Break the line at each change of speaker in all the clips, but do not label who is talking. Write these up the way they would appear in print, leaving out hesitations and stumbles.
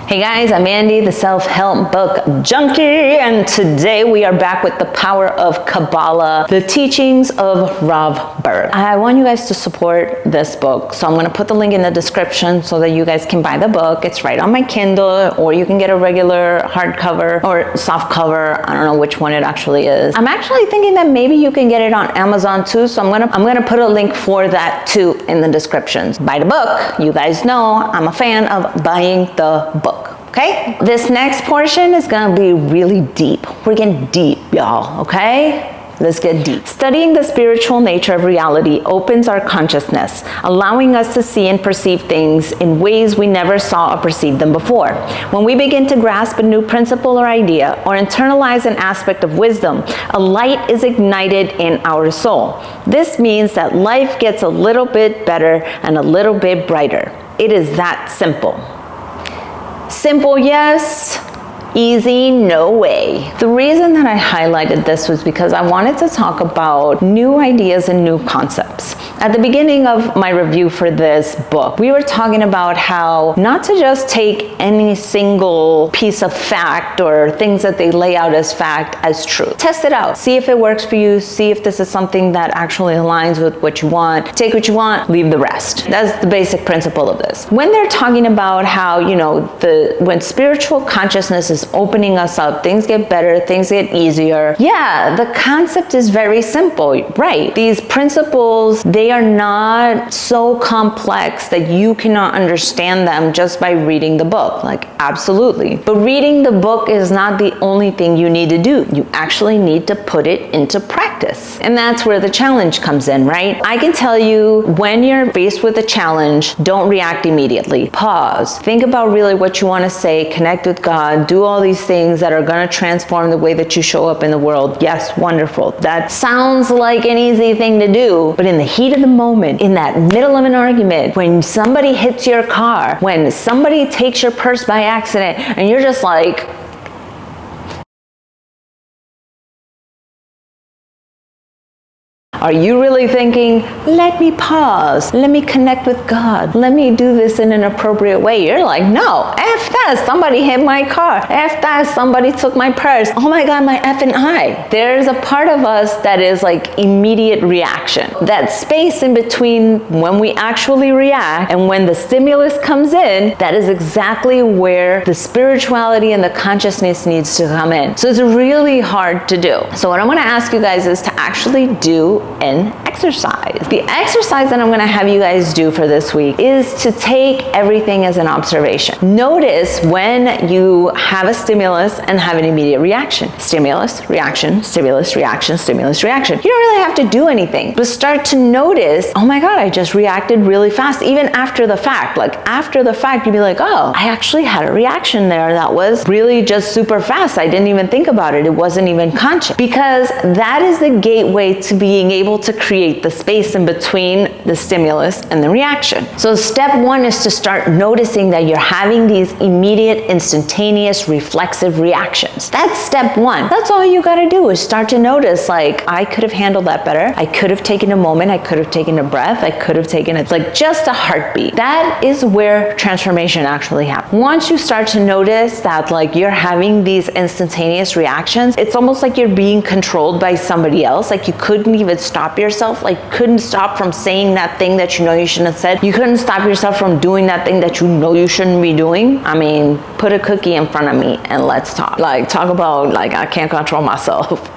Hey guys, I'm Andy, the Self-Help Book Junkie, and today we are back with the Power of Kabbalah, the teachings of Rav Berg. I want you guys to support this book, so I'm going to put the link in the description so that you guys can buy the book. It's right on my Kindle, or you can get a regular hardcover or soft cover. I don't know which one it actually is. I'm actually thinking that maybe you can get it on Amazon too, so I'm gonna put a link for that too in the descriptions. Buy the book. You guys know I'm a fan of buying the book. Okay, this next portion is gonna be really deep. We're getting deep, y'all, okay? Let's get deep. Studying the spiritual nature of reality opens our consciousness, allowing us to see and perceive things in ways we never saw or perceived them before. When we begin to grasp a new principle or idea, or internalize an aspect of wisdom, a light is ignited in our soul. This means that life gets a little bit better and a little bit brighter. It is that simple. Simple, yes. Easy, no way. The reason that I highlighted this was because I wanted to talk about new ideas and new concepts. At the beginning of my review for this book, we were talking about how not to just take any single piece of fact or things that they lay out as fact as true. Test it out. See if it works for you. See if this is something that actually aligns with what you want. Take what you want, leave the rest. That's the basic principle of this. When they're talking about how, when spiritual consciousness is opening us up, things get better, things get easier. Yeah, the concept is very simple, right? These principles, they are not so complex that you cannot understand them just by reading the book. Like, absolutely. But reading the book is not the only thing you need to do. You actually need to put it into practice. And that's where the challenge comes in, right? I can tell you, when you're faced with a challenge, don't react immediately. Pause. Think about really what you want to say, connect with God, do all these things that are going to transform the way that you show up in the world. Yes, wonderful. That sounds like an easy thing to do, but in the heat of the moment, in that middle of an argument, when somebody hits your car, when somebody takes your purse by accident, and you're just like, are you really thinking, let me pause, let me connect with God, let me do this in an appropriate way? You're like, no, F that, somebody hit my car, F that, somebody took my purse, oh my God, my F and I. There's a part of us that is like immediate reaction. That space in between when we actually react and when the stimulus comes in, that is exactly where the spirituality and the consciousness needs to come in. So it's really hard to do. So what I want to ask you guys is to actually do an exercise. The exercise that I'm going to have you guys do for this week is to take everything as an observation. Notice when you have a stimulus and have an immediate reaction. Stimulus, reaction, stimulus, reaction, stimulus, reaction. You don't really have to do anything, but start to notice, oh my God, I just reacted really fast, even after the fact. Like after the fact, you'd be like, oh, I actually had a reaction there that was really just super fast. I didn't even think about it. It wasn't even conscious. Because that is the gateway to being able to create the space in between the stimulus and the reaction. So step one is to start noticing that you're having these immediate, instantaneous, reflexive reactions. That's step one. That's all you gotta do is start to notice, like, I could have handled that better. I could have taken a moment. I could have taken a breath. I could have taken it, like just a heartbeat. That is where transformation actually happens. Once you start to notice that, like, you're having these instantaneous reactions, it's almost like you're being controlled by somebody else. Like you couldn't even stop yourself, like couldn't stop from saying that thing that you know you shouldn't have said. You couldn't stop yourself from doing that thing that you know you shouldn't be doing. I mean, put a cookie in front of me and let's talk. Like, talk about, like, I can't control myself.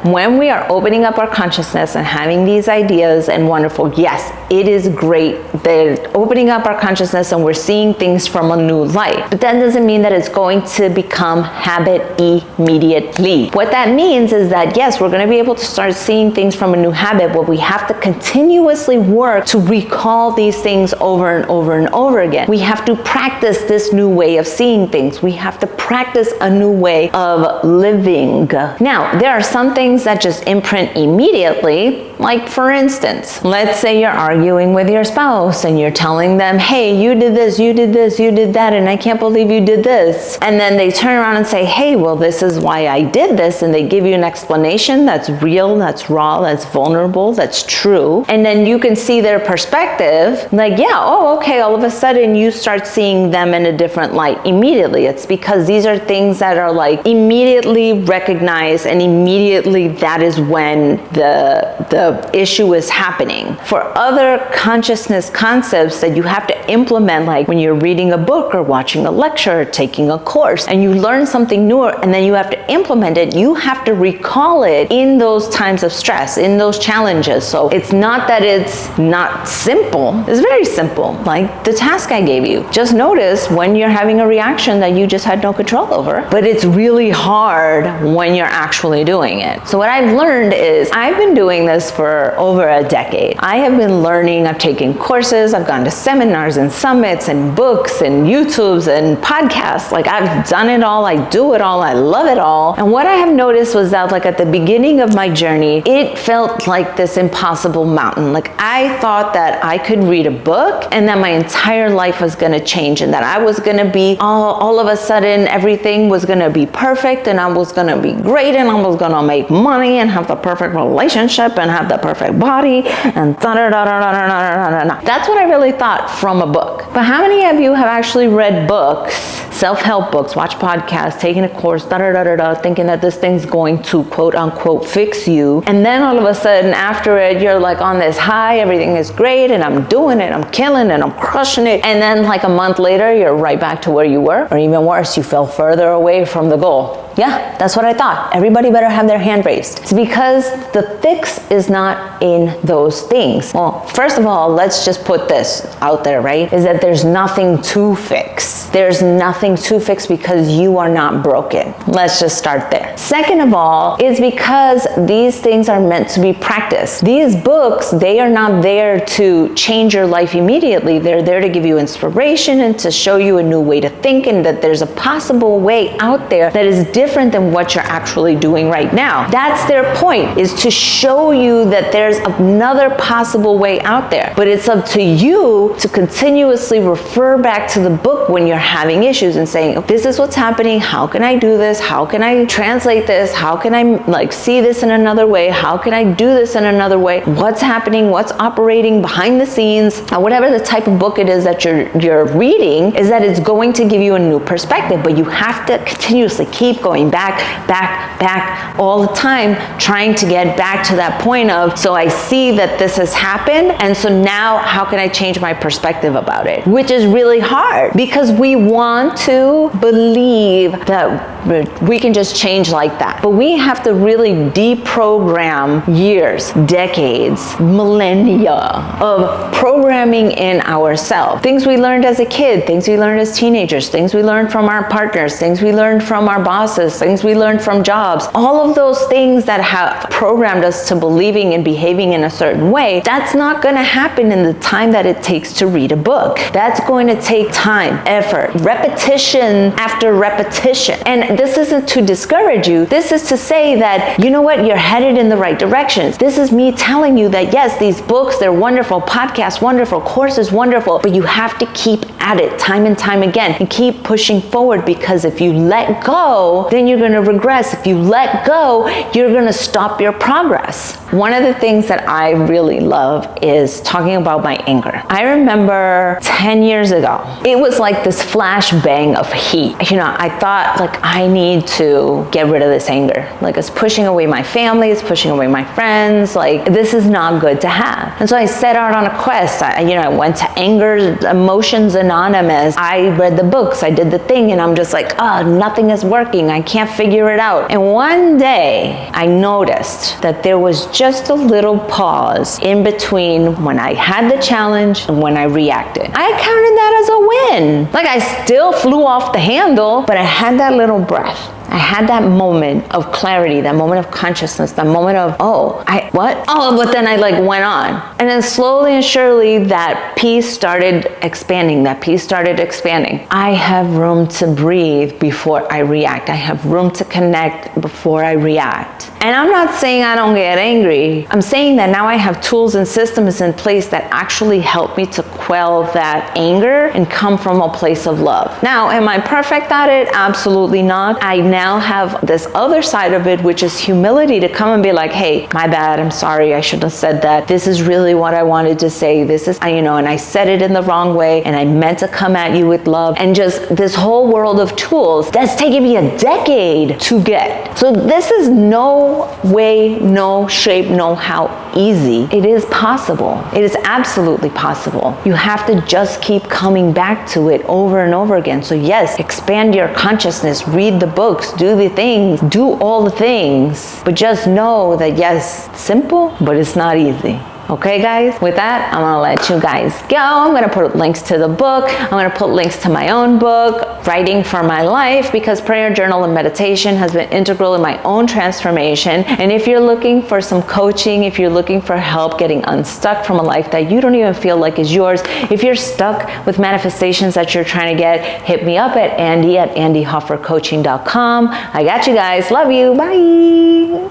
When we are opening up our consciousness and having these ideas and wonderful, yes, it is great that opening up our consciousness and we're seeing things from a new light. But that doesn't mean that it's going to become habit immediately. What that means is that, yes, we're going to be able to start seeing things from a new habit, but we have to continuously work to recall these things over and over and over again. We have to practice this new way of seeing things. We have to practice a new way of living. Now, there are some things that just imprint immediately. Like, for instance, let's say you're arguing arguing with your spouse and you're telling them, hey, you did this, you did this, you did that, and I can't believe you did this. And then they turn around and say, hey, well, this is why I did this. And they give you an explanation that's real, that's raw, that's vulnerable, that's true. And then you can see their perspective, like, yeah, oh, okay, all of a sudden you start seeing them in a different light immediately. It's because these are things that are like immediately recognized, and immediately that is when the issue is happening. For other consciousness concepts that you have to implement, like when you're reading a book or watching a lecture or taking a course and you learn something newer and then you have to implement it, you have to recall it in those times of stress, in those challenges. So it's not that it's not simple. It's very simple. Like the task I gave you. Just notice when you're having a reaction that you just had no control over, but it's really hard when you're actually doing it. So what I've learned is I've been doing this for over a decade. I have been learning, I've taken courses, I've gone to seminars and summits and books and YouTubes and podcasts. Like I've done it all, I do it all, I love it all. And what I have noticed was that like at the beginning of my journey, it felt like this impossible mountain. Like I thought that I could read a book and that my entire life was gonna change, and that I was gonna be all of a sudden everything was gonna be perfect, and I was gonna be great, and I was gonna make money and have the perfect relationship and have the perfect body and da-da-da-da-da-da-da-da-da. That's what I really thought from a book. But how many of you have actually read books, self-help books, watch podcasts, taken a course, da-da-da-da-da, thinking that this thing's going to quote unquote fix you, and then all of a sudden after it you're like on this high, everything is great and I'm doing it, I'm killing it, I'm crushing it, and then like a month later you're right back to where you were, or even worse, you fell further away from the goal. Yeah, that's what I thought. Everybody better have their hand raised. It's because the fix is not in those things. Well, first of all, let's just put this out there, right? Is that there's nothing to fix. There's nothing to fix because you are not broken. Let's just start there. Second of all, it's because these things are meant to be practiced. These books, they are not there to change your life immediately. They're there to give you inspiration and to show you a new way to think, and that there's a possible way out there that is different than what you're actually doing right now. That's their point, is to show you that there's another possible way out there. But it's up to you to continuously refer back to the book when you're having issues and saying, this is what's happening, how can I do this, how can I translate this, how can I like see this in another way, how can I do this in another way, what's happening, what's operating behind the scenes. Whatever the type of book it is that you're reading, is that it's going to give you a new perspective, but you have to continuously keep going back all the time, trying to get back to that point of, so I see that this has happened, and so now how can I change my perspective about it? Which is really hard because we want to believe that we can just change like that. But we have to really deprogram years, decades, millennia of programming in ourselves. Things we learned as a kid, things we learned as teenagers, things we learned from our partners, things we learned from our bosses, things we learned from jobs, all of those things that have programmed us to believing and behaving in a certain way, that's not going to happen in the time that it takes to read a book. That's going to take time, effort, repetition after repetition. And this isn't to discourage you. This is to say that, you know what, you're headed in the right directions. This is me telling you that yes, these books, they're wonderful, podcasts, wonderful, courses, wonderful, but you have to keep at it time and time again and keep pushing forward, because if you let go, then you're going to regress. If you let go, you're going to stop your progress. One of the things that I really love is talking about my anger. I remember 10 years ago, it was like this flashbang of heat. You know, I thought like I need to get rid of this anger. Like it's pushing away my family, it's pushing away my friends. Like this is not good to have. And so I set out on a quest. I went to Anger Emotions Anonymous. I read the books, I did the thing, and I'm just like, oh, nothing is working. I can't figure it out. And one day I noticed that there was just a little pause in between when I had the challenge and when I reacted. I counted that as a win. Like I still flew off the handle, but I had that little breath. I had that moment of clarity, that moment of consciousness, that moment of, but then I like went on. And then slowly and surely that peace started expanding, I have room to breathe before I react. I have room to connect before I react. And I'm not saying I don't get angry. I'm saying that now I have tools and systems in place that actually help me to quell that anger and come from a place of love. Now, am I perfect at it? Absolutely not. I now have this other side of it, which is humility, to come and be like, hey, my bad, I'm sorry, I shouldn't have said that. This is really what I wanted to say. This is, and I said it in the wrong way, and I meant to come at you with love. And just this whole world of tools that's taken me a decade to get. So this is no way, no shape, no how easy. It is possible. It is absolutely possible. You have to just keep coming back to it over and over again. So yes, expand your consciousness, read the books, do the things, do all the things, but just know that yes, it's simple, but it's not easy. Okay, guys, with that, I'm gonna let you guys go. I'm gonna put links to the book. I'm gonna put links to my own book, Writing for My Life, because prayer, journal, and meditation has been integral in my own transformation. And if you're looking for some coaching, if you're looking for help getting unstuck from a life that you don't even feel like is yours, if you're stuck with manifestations that you're trying to get, hit me up at Andy@andyhoffercoaching.com. I got you guys. Love you. Bye.